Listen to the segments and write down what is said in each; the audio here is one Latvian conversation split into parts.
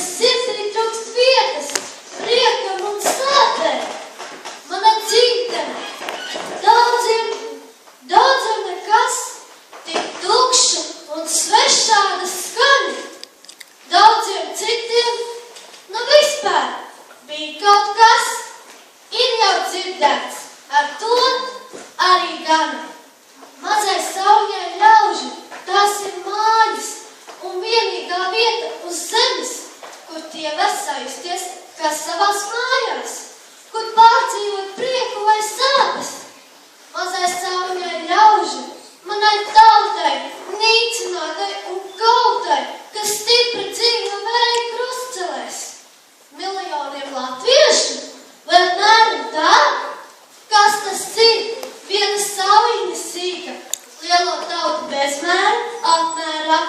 sirdī trūkst vietas, priekam un sāpēm. Mana dzimtene, daudziem nekas, tik tukša un svešāda skaņa. Daudziem citiem, nu vispār, bija kaut kas, ir jau dzirdēts, ar to arī gana. Mazai saujai ļauži, tās ir mājas un vienīgā vieta uz zemes, kur tie var sajusties, kas savās mājās, kur pārdzīvot prieku vai sāpes. Mazai saujai ļauži, manai tautai, nīcinātai un kautai, kas stipri dzīvo vēja krustcelēs. Miljoniem latviešu, vai apmēram tā? Kas tas ir? Viena saujiņa sīka, lielo tautu bezmēra, apmērā,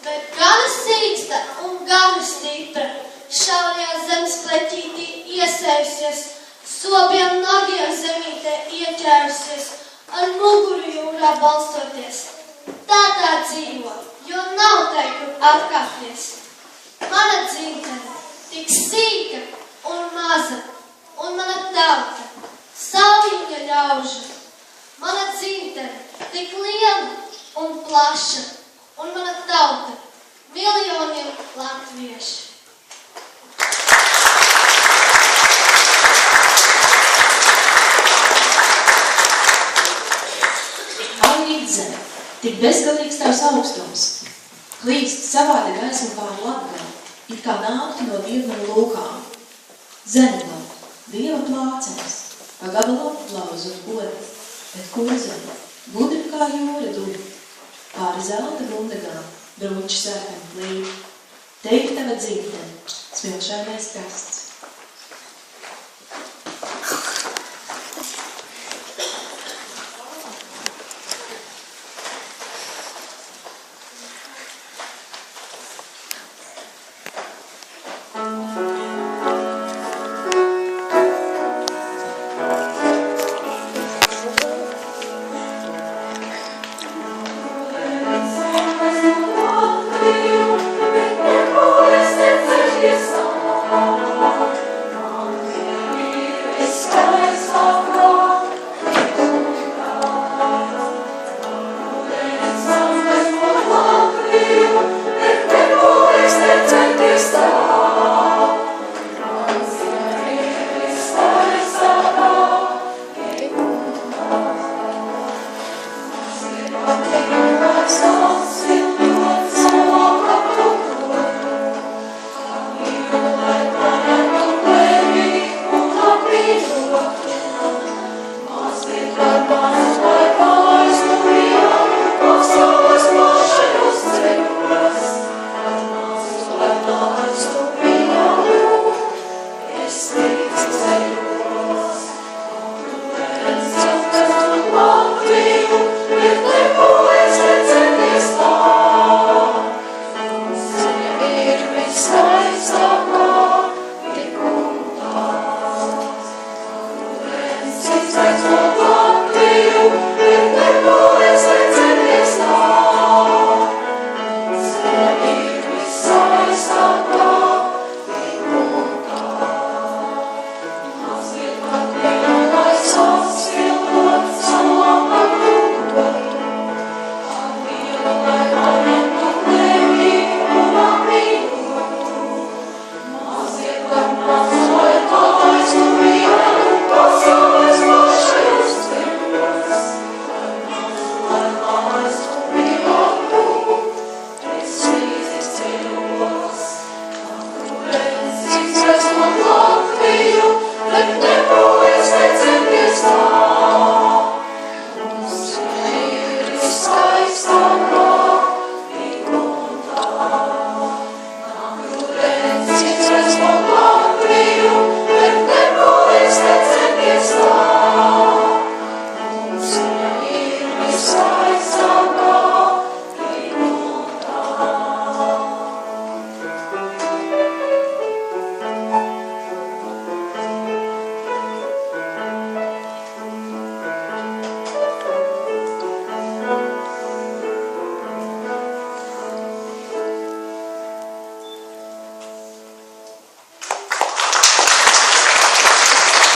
bet gana sīksta un gana stipra. Šaurajā zemes pleķītī iesējusies, sobiem nagiem zemītē ieķērusies, ar muguru jūrā balstoties. Tā dzīvo, jo nav tai, kur atkāpties. Mana dzimtene tik sīka un maza, un mana tauta, saujiņa ļauža. Mana dzimtene tik liela un plaša, un mana tauta miljoniem latviešu. Zeme, tik bezgalīgs tavs augstums, klīst savāda gaisma pār Latgali, it kā nāktu no dievnam lūkām. Zemgala, dieva plācenes, pa gabalam lauzot godi, bet kur zeme, gudri kā jūra duļ, pāri zelta gundagām, bruņķi sērkam plīd. Te ir tava dzimtene, smilšainais krasts.